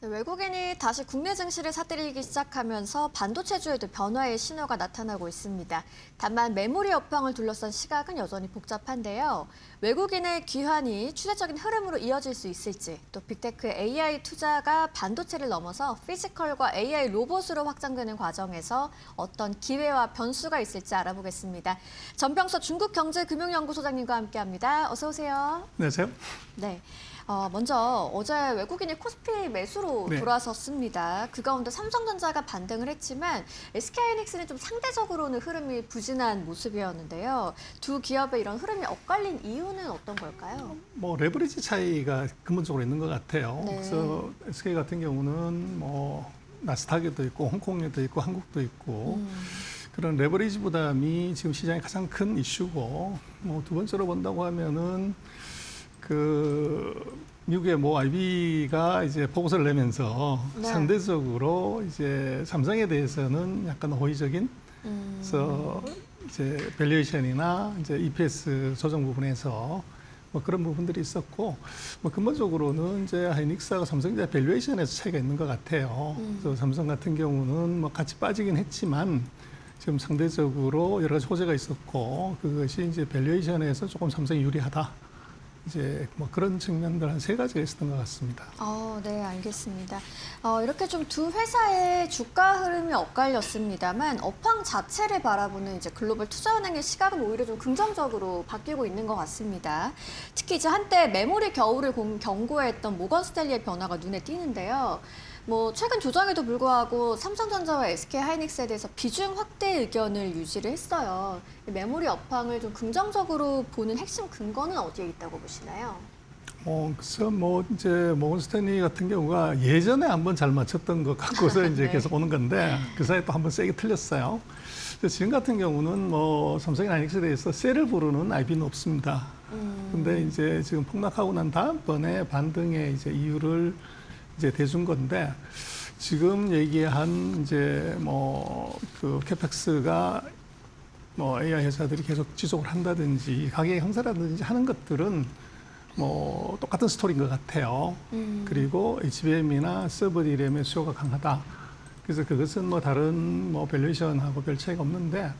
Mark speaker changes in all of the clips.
Speaker 1: 네, 외국인이 다시 국내 증시를 사들이기 시작하면서 반도체주에도 변화의 신호가 나타나고 있습니다. 다만 메모리 업황을 둘러싼 시각은 여전히 복잡한데요. 외국인의 귀환이 추세적인 흐름으로 이어질 수 있을지, 또 빅테크의 AI 투자가 반도체를 넘어서 피지컬과 AI 로봇으로 확장되는 과정에서 어떤 기회와 변수가 있을지 알아보겠습니다. 전병서 중국경제금융연구소장님과 함께합니다. 어서 오세요.
Speaker 2: 안녕하세요.
Speaker 1: 네. 먼저 어제 외국인이 코스피 매수로
Speaker 2: 네.
Speaker 1: 돌아섰습니다. 그 가운데 삼성전자가 반등을 했지만 SK하이닉스는 좀 상대적으로는 흐름이 부진한 모습이었는데요. 두 기업의 이런 흐름이 엇갈린 이유는 어떤 걸까요?
Speaker 2: 뭐 레버리지 차이가 근본적으로 있는 것 같아요.
Speaker 1: 네.
Speaker 2: 그래서 SK 같은 경우는 뭐 나스닥에도 있고 홍콩에도 있고 한국도 있고 그런 레버리지 부담이 지금 시장의 가장 큰 이슈고, 뭐 두 번째로 본다고 하면은 그 미국의 뭐 IB가 이제 보고서를 내면서
Speaker 1: 네.
Speaker 2: 상대적으로 이제 삼성에 대해서는 약간 호의적인, 그래서 이제 밸류에이션이나 이제 EPS 조정 부분에서 뭐 그런 부분들이 있었고, 뭐 근본적으로는 이제 하이닉스하고 삼성전자 밸류에이션에서 차이가 있는 것 같아요. 그래서 삼성 같은 경우는 뭐 같이 빠지긴 했지만 지금 상대적으로 여러 가지 호재가 있었고, 그것이 이제 밸류에이션에서 조금 삼성이 유리하다. 이제 뭐 그런 측면들 한 세 가지가 있었던 것 같습니다.
Speaker 1: 네, 알겠습니다. 이렇게 좀 두 회사의 주가 흐름이 엇갈렸습니다만 업황 자체를 바라보는 이제 글로벌 투자은행의 시각은 오히려 좀 긍정적으로 바뀌고 있는 것 같습니다. 특히 이제 한때 메모리 겨울을 경고했던 모건 스탠리의 변화가 눈에 띄는데요. 뭐 최근 조정에도 불구하고 삼성전자와 SK하이닉스에 대해서 비중 확대 의견을 유지를 했어요. 메모리 업황을 좀 긍정적으로 보는 핵심 근거는 어디에 있다고 보시나요?
Speaker 2: 그래서 뭐 이제 모건 스탠리 같은 경우가 예전에 한번 잘 맞췄던 것 갖고서 이제
Speaker 1: 네.
Speaker 2: 계속 오는 건데 그 사이에 또 한번 세게 틀렸어요. 그래서 지금 같은 경우는 뭐 삼성이나 하이닉스에 대해서 셀을 부르는 IB는 없습니다. 근데 이제 지금 폭락하고 난 다음번에 반등의 이제 이유를 이제 대준 건데, 지금 얘기한 이제 뭐 그 캐펙스가 뭐 AI 회사들이 계속 지속을 한다든지 가격 형사라든지 하는 것들은 뭐 똑같은 스토리인 것 같아요. 그리고 HBM이나 서버 D램의 수요가 강하다. 그래서 그것은 뭐 다른 뭐 밸류에이션하고 별 차이가 없는데,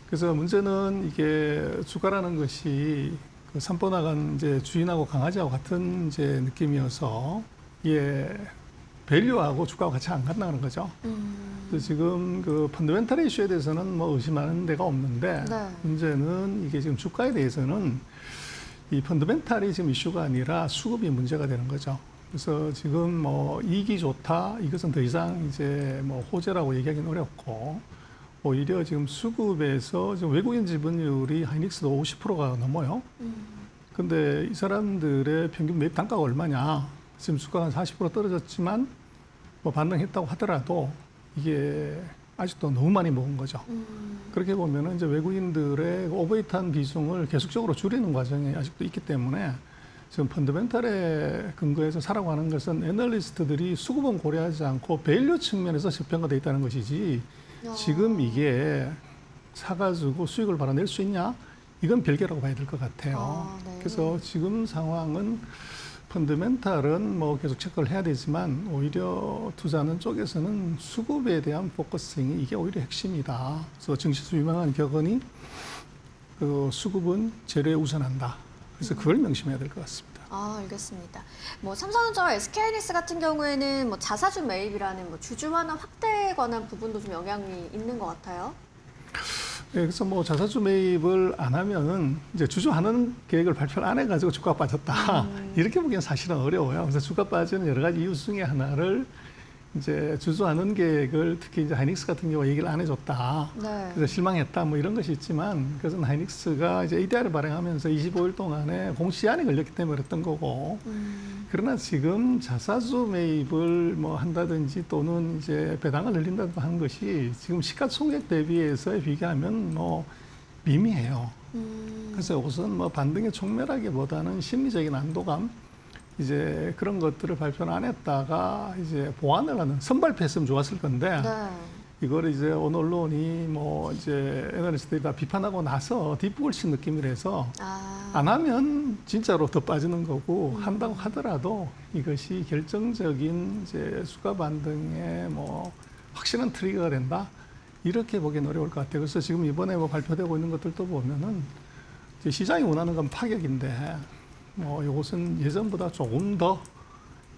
Speaker 2: 그래서 문제는 이게 주가라는 것이 그 산보 나간 이제 주인하고 강아지하고 같은 이제 느낌이어서 이게 밸류하고 주가가 같이 안 간다는 거죠. 그래서 지금 그 펀더멘탈 이슈에 대해서는 뭐 의심하는 데가 없는데,
Speaker 1: 네.
Speaker 2: 문제는 이게 지금 주가에 대해서는 이 펀더멘탈이 지금 이슈가 아니라 수급이 문제가 되는 거죠. 그래서 지금 뭐 이익이 좋다, 이것은 더 이상 이제 뭐 호재라고 얘기하기는 어렵고, 오히려 지금 수급에서 지금 외국인 지분율이 하이닉스도 50%가 넘어요. 근데 이 사람들의 평균 매입 단가가 얼마냐? 지금 주가가 한 40% 떨어졌지만 뭐 반등했다고 하더라도 이게 아직도 너무 많이 먹은 거죠. 그렇게 보면은 이제 외국인들의 오버웨이트한 비중을 계속적으로 줄이는 과정이 아직도 있기 때문에 지금 펀더멘탈에 근거해서 사라고 하는 것은 애널리스트들이 수급은 고려하지 않고 밸류 측면에서 저평가되어 있다는 것이지, 지금 이게 사가지고 수익을 발아낼 수 있냐? 이건 별개라고 봐야 될 것 같아요.
Speaker 1: 네.
Speaker 2: 그래서 지금 상황은 펀더멘탈은 뭐 계속 체크를 해야 되지만 오히려 투자하는 쪽에서는 수급에 대한 포커싱이 이게 오히려 핵심이다. 그래서 증시에서 유명한 격언이 그 수급은 재료에 우선한다. 그래서 그걸 명심해야 될 것 같습니다.
Speaker 1: 알겠습니다. 뭐 삼성전자와 SK하이닉스 같은 경우에는 뭐 자사주 매입이라는 뭐 주주 환원 확대에 관한 부분도 좀 영향이 있는 것 같아요.
Speaker 2: 네, 그래서 뭐 자사주 매입을 안 하면은 이제 주주하는 계획을 발표를 안 해가지고 주가 빠졌다. 이렇게 보기엔 사실은 어려워요. 그래서 주가 빠지는 여러 가지 이유 중에 하나를 이제 주주하는 계획을 특히 이제 하이닉스 같은 경우 얘기를 안 해줬다.
Speaker 1: 네.
Speaker 2: 그래서 실망했다. 뭐 이런 것이 있지만 그것은 하이닉스가 이제 ADR을 발행하면서 25일 동안에 공시안이 걸렸기 때문에 그랬던 거고. 그러나 지금 자사주 매입을 뭐 한다든지 또는 이제 배당을 늘린다든지 하는 것이 지금 시가총액 대비해서 비교하면 뭐 미미해요. 그래서 이것은 뭐 반등의 촉멸하기보다는 심리적인 안도감, 이제 그런 것들을 발표를 안 했다가 이제 보완을 하는, 선발표했으면 좋았을 건데
Speaker 1: 네.
Speaker 2: 이거를 이제 어느 언론이 뭐 이제 애널리스트들이 다 비판하고 나서 뒷북을 친 느낌이라서 안 하면 진짜로 더 빠지는 거고 한다고 하더라도 이것이 결정적인 이제 수가 반등에 뭐 확실한 트리거가 된다. 이렇게 보기엔 어려울 것 같아요. 그래서 지금 이번에 뭐 발표되고 있는 것들도 보면은 이제 시장이 원하는 건 파격인데 뭐 이것은 예전보다 조금 더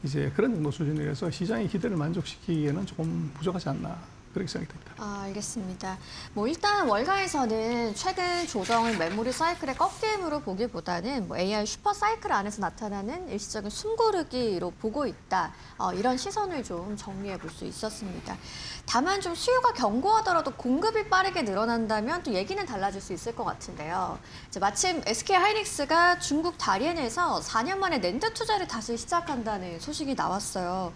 Speaker 2: 이제 그런 정도 수준이라서 시장의 기대를 만족시키기에는 조금 부족하지 않나 그렇게 생각이 됩니다.
Speaker 1: 알겠습니다. 뭐 일단 월가에서는 최근 조정을 메모리 사이클의 꺾임으로 보기보다는 뭐 AI 슈퍼 사이클 안에서 나타나는 일시적인 숨고르기로 보고 있다. 이런 시선을 좀 정리해 볼 수 있었습니다. 다만 좀 수요가 견고하더라도 공급이 빠르게 늘어난다면 또 얘기는 달라질 수 있을 것 같은데요. 이제 마침 SK 하이닉스가 중국 다롄에서 4년 만에 낸드 투자를 다시 시작한다는 소식이 나왔어요.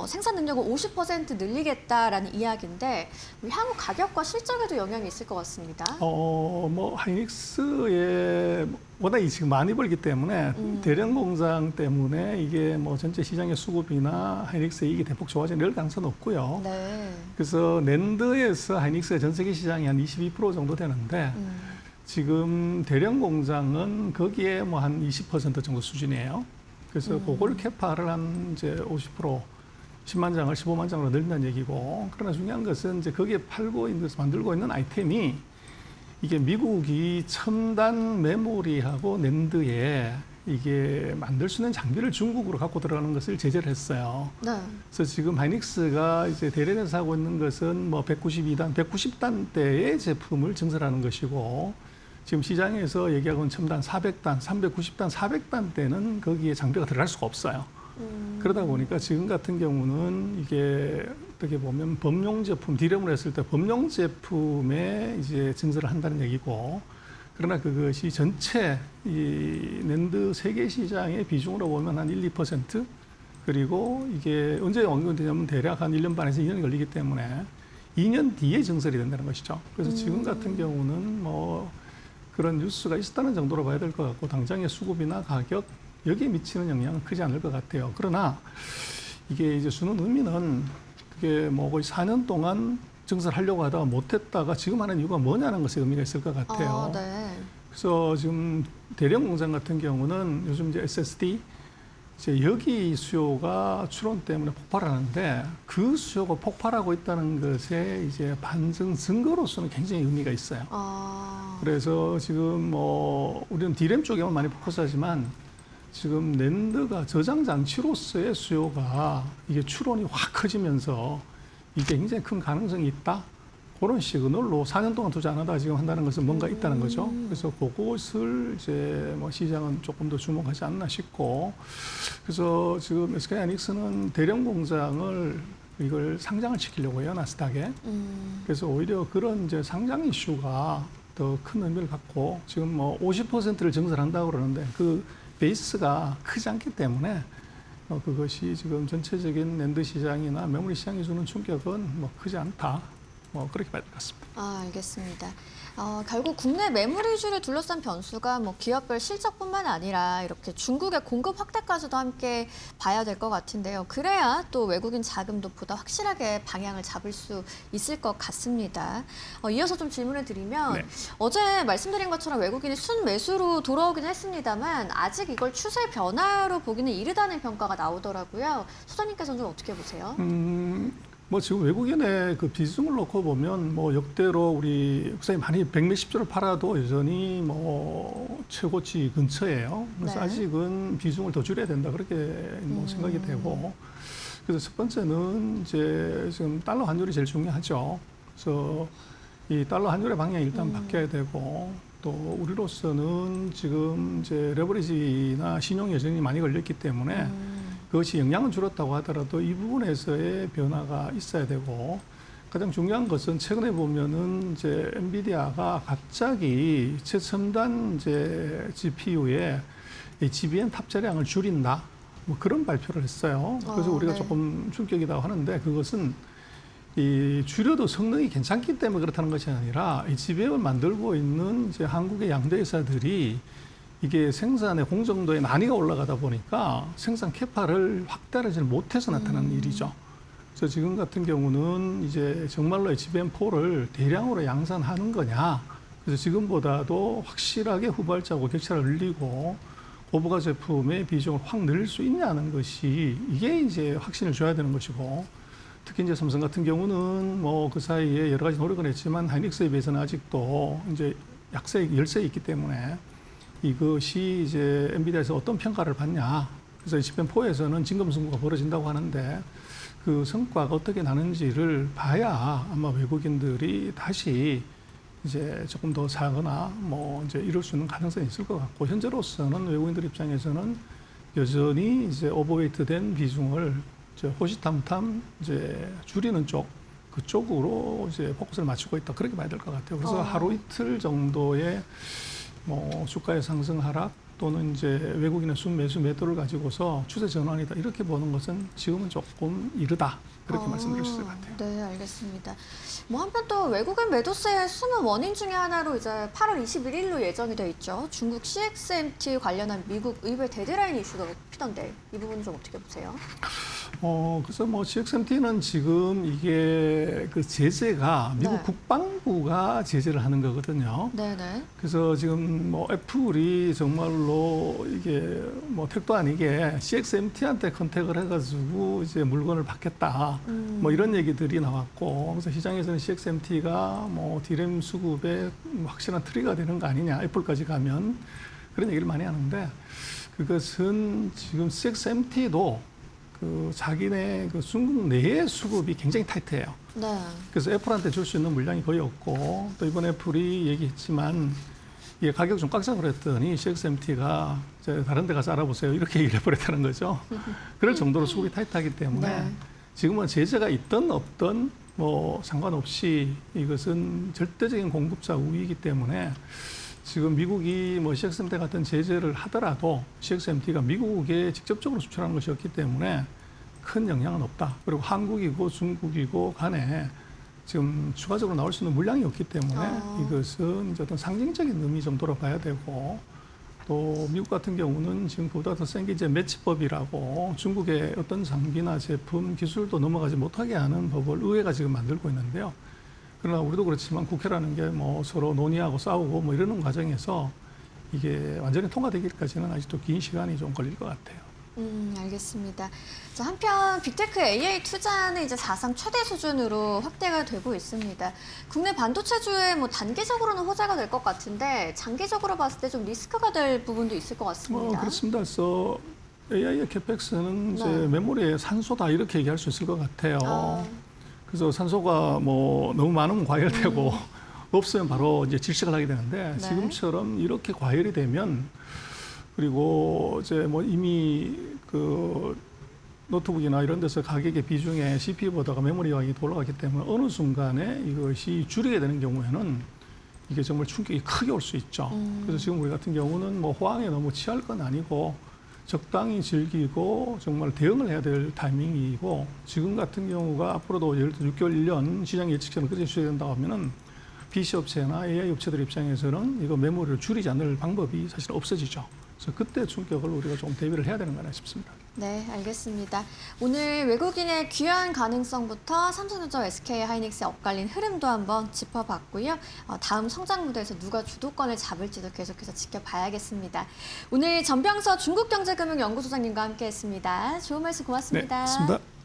Speaker 1: 생산 능력을 50% 늘리겠다라는 이야기인데 향후 가격과 실적에도 영향이 있을 것 같습니다.
Speaker 2: 뭐 하이닉스에 워낙 지금 많이 벌기 때문에 대량 공장 때문에 이게 뭐 전체 시장의 수급이나 하이닉스의 이익이 대폭 좋아지는 이럴 가능성은 없고요.
Speaker 1: 네.
Speaker 2: 그래서 낸드에서 하이닉스의 전 세계 시장이 한 22% 정도 되는데 지금 대량 공장은 거기에 뭐 한 20% 정도 수준이에요. 그래서 그걸 캐파를 한 이제 50% 10만 장을 15만 장으로 늘린다는 얘기고, 그러나 중요한 것은 이제 거기에 팔고 있는 것을 만들고 있는 아이템이 이게 미국이 첨단 메모리하고 낸드에 이게 만들 수 있는 장비를 중국으로 갖고 들어가는 것을 제재를 했어요.
Speaker 1: 네.
Speaker 2: 그래서 지금 하이닉스가 이제 대련에서 하고 있는 것은 뭐 192단, 190단대의 제품을 증설하는 것이고, 지금 시장에서 얘기하고 있는 첨단 400단, 390단, 400단대는 거기에 장비가 들어갈 수가 없어요. 그러다 보니까 지금 같은 경우는 이게 어떻게 보면 범용 제품, 디램으로 했을 때 범용 제품에 이제 증설을 한다는 얘기고, 그러나 그것이 전체 이 낸드 세계 시장의 비중으로 보면 한 1, 2%, 그리고 이게 언제 완공되냐면 대략 한 1년 반에서 2년이 걸리기 때문에 2년 뒤에 증설이 된다는 것이죠. 그래서 지금 같은 경우는 뭐 그런 뉴스가 있었다는 정도로 봐야 될 것 같고, 당장의 수급이나 가격, 여기에 미치는 영향은 크지 않을 것 같아요. 그러나 이게 이제 주는 의미는 그게 뭐 거의 4년 동안 증설하려고 하다가 못했다가 지금 하는 이유가 뭐냐는 것에 의미가 있을 것 같아요.
Speaker 1: 네.
Speaker 2: 그래서 지금 대량 공장 같은 경우는 요즘 이제 SSD 이제 여기 수요가 추론 때문에 폭발하는데, 그 수요가 폭발하고 있다는 것에 이제 반증 증거로서는 굉장히 의미가 있어요. 그래서 지금 뭐 우리는 디램 쪽에만 많이 포커스하지만 지금 낸드가 저장 장치로서의 수요가 이게 추론이 확 커지면서 이게 굉장히 큰 가능성이 있다. 그런 시그널로 4년 동안 투자 안 하다가 지금 한다는 것은 뭔가 있다는 거죠. 그래서 그것을 이제 뭐 시장은 조금 더 주목하지 않나 싶고, 그래서 지금 SK 하이닉스는 대량 공장을 이걸 상장을 시키려고 해요, 나스닥에. 그래서 오히려 그런 이제 상장 이슈가 더 큰 의미를 갖고, 지금 뭐 50%를 증설한다고 그러는데 그 베이스가 크지 않기 때문에 그것이 지금 전체적인 낸드 시장이나 메모리 시장이 주는 충격은 뭐 크지 않다. 뭐 그렇게 봐야 될 것 같습니다.
Speaker 1: 알겠습니다. 결국 국내 메모리주를 둘러싼 변수가 뭐 기업별 실적뿐만 아니라 이렇게 중국의 공급 확대까지도 함께 봐야 될 것 같은데요. 그래야 또 외국인 자금도 보다 확실하게 방향을 잡을 수 있을 것 같습니다. 이어서 좀 질문을 드리면
Speaker 2: 네.
Speaker 1: 어제 말씀드린 것처럼 외국인이 순매수로 돌아오긴 했습니다만 아직 이걸 추세 변화로 보기는 이르다는 평가가 나오더라고요. 소장님께서는 좀 어떻게 보세요?
Speaker 2: 뭐 지금 외국인의 그 비중을 놓고 보면 뭐 역대로 우리 국산이 많이 100몇십 조를 팔아도 여전히 뭐 최고치 근처예요. 그래서
Speaker 1: 네.
Speaker 2: 아직은 비중을 더 줄여야 된다 그렇게 뭐 생각이 되고, 그래서 첫 번째는 이제 지금 달러 환율이 제일 중요하죠. 그래서 이 달러 환율의 방향이 일단 바뀌어야 되고, 또 우리로서는 지금 이제 레버리지나 신용 여전히 많이 걸렸기 때문에 그것이 영향은 줄었다고 하더라도 이 부분에서의 변화가 있어야 되고, 가장 중요한 것은 최근에 보면은 이제 엔비디아가 갑자기 최첨단 이제 GPU에 GBN 탑재량을 줄인다, 뭐 그런 발표를 했어요. 그래서 우리가
Speaker 1: 네.
Speaker 2: 조금 충격이라고 하는데, 그것은 이 줄여도 성능이 괜찮기 때문에 그렇다는 것이 아니라 이 GBM을 만들고 있는 이제 한국의 양대 회사들이 이게 생산의 공정도에 난이가 올라가다 보니까 생산 캐파를 확대하지 못해서 나타나는 일이죠. 그래서 지금 같은 경우는 이제 정말로 HBM4를 대량으로 양산하는 거냐. 그래서 지금보다도 확실하게 후발자고 격차를 늘리고 고부가 제품의 비중을 확 늘릴 수 있냐는 것이 이게 이제 확신을 줘야 되는 것이고, 특히 이제 삼성 같은 경우는 뭐 그 사이에 여러 가지 노력을 했지만 하이닉스에 비해서는 아직도 이제 약세 열세에 있기 때문에 이것이 이제 엔비디아에서 어떤 평가를 받냐. 그래서 HBM4에서는 진검승부가 벌어진다고 하는데 그 성과가 어떻게 나는지를 봐야 아마 외국인들이 다시 이제 조금 더 사거나 뭐 이제 이럴 수 있는 가능성이 있을 것 같고, 현재로서는 외국인들 입장에서는 여전히 이제 오버웨이트된 비중을 이제 호시탐탐 이제 줄이는 그쪽으로 이제 포커스를 맞추고 있다, 그렇게 봐야 될 것 같아요. 그래서 하루 이틀 정도의 뭐 주가의 상승 하락 또는 이제 외국인의 순매수 매도를 가지고서 추세 전환이다, 이렇게 보는 것은 지금은 조금 이르다, 그렇게 말씀드릴 수 있을 것 같아요.
Speaker 1: 네, 알겠습니다. 뭐 한편 또 외국인 매도세의 숨은 원인 중에 하나로 이제 8월 21일로 예정이 돼 있죠. 중국 CXMT 관련한 미국 의회 데드라인 이슈가 피던데 이 부분 좀 어떻게 보세요?
Speaker 2: 그래서 뭐 CXMT는 지금 이게 그 제재가 미국
Speaker 1: 네.
Speaker 2: 국방부가 제재를 하는 거거든요.
Speaker 1: 네네.
Speaker 2: 그래서 지금 뭐 애플이 정말로 이게 뭐 택도 아니게 CXMT한테 컨택을 해가지고 이제 물건을 받겠다. 뭐 이런 얘기들이 나왔고, 그래서 시장에서는 CXMT가 뭐 디램 수급에 확실한 트리거가 되는 거 아니냐, 애플까지 가면, 그런 얘기를 많이 하는데, 그것은 지금 CXMT도 그 자기네 그 중국 내의 수급이 굉장히 타이트해요.
Speaker 1: 네.
Speaker 2: 그래서 애플한테 줄 수 있는 물량이 거의 없고, 또 이번 애플이 얘기했지만 이게 가격 좀 깎자 그랬더니 CXMT가 다른 데 가서 알아보세요, 이렇게 얘기를 해버렸다는 거죠. 그럴 정도로 수급이 타이트하기 때문에
Speaker 1: 네.
Speaker 2: 지금은 제재가 있든 없든 뭐 상관없이 이것은 절대적인 공급자 우위이기 때문에 지금 미국이 뭐 CXMT 같은 제재를 하더라도 CXMT가 미국에 직접적으로 수출하는 것이었기 때문에 큰 영향은 없다. 그리고 한국이고 중국이고 간에 지금 추가적으로 나올 수 있는 물량이 없기 때문에 이것은 이제 어떤 상징적인 의미 정도로 봐야 되고, 또 미국 같은 경우는 지금 그보다 더 센 게 이제 매치법이라고 중국의 어떤 장비나 제품, 기술도 넘어가지 못하게 하는 법을 의회가 지금 만들고 있는데요. 그러나 우리도 그렇지만 국회라는 게 뭐 서로 논의하고 싸우고 뭐 이러는 과정에서 이게 완전히 통과되기까지는 아직도 긴 시간이 좀 걸릴 것 같아요.
Speaker 1: 알겠습니다. 자, 한편 빅테크 AI 투자는 이제 사상 최대 수준으로 확대가 되고 있습니다. 국내 반도체주에 뭐 단기적으로는 호재가 될 것 같은데 장기적으로 봤을 때 좀 리스크가 될 부분도 있을 것 같습니다.
Speaker 2: 그렇습니다. 그래서 AI의 캐펙스는 이제
Speaker 1: 네.
Speaker 2: 메모리의 산소다, 이렇게 얘기할 수 있을 것 같아요. 그래서 산소가 뭐 너무 많으면 과열되고 없으면 바로 이제 질식을 하게 되는데,
Speaker 1: 네.
Speaker 2: 지금처럼 이렇게 과열이 되면, 그리고 이제 뭐 이미 그 노트북이나 이런 데서 가격의 비중에 CPU보다가 메모리 가격이 올라가기 때문에 어느 순간에 이것이 줄이게 되는 경우에는 이게 정말 충격이 크게 올 수 있죠. 그래서 지금 우리 같은 경우는 뭐 호황에 너무 취할 건 아니고 적당히 즐기고 정말 대응을 해야 될 타이밍이고, 지금 같은 경우가 앞으로도 예를 들어 6개월, 1년 시장 예측처럼 그렇게 수행된다고 하면은 PC 업체나 AI 업체들 입장에서는 이거 메모리를 줄이지 않을 방법이 사실 없어지죠. 그래서 그때 충격을 우리가 좀 대비를 해야 되는 거 아니라 싶습니다.
Speaker 1: 네, 알겠습니다. 오늘 외국인의 귀환 가능성부터 삼성전자, SK 하이닉스의 엇갈린 흐름도 한번 짚어봤고요. 다음 성장 무대에서 누가 주도권을 잡을지도 계속해서 지켜봐야겠습니다. 오늘 전병서 중국경제금융연구소장님과 함께했습니다. 좋은 말씀
Speaker 2: 네,
Speaker 1: 고맙습니다.
Speaker 2: 고맙습니다.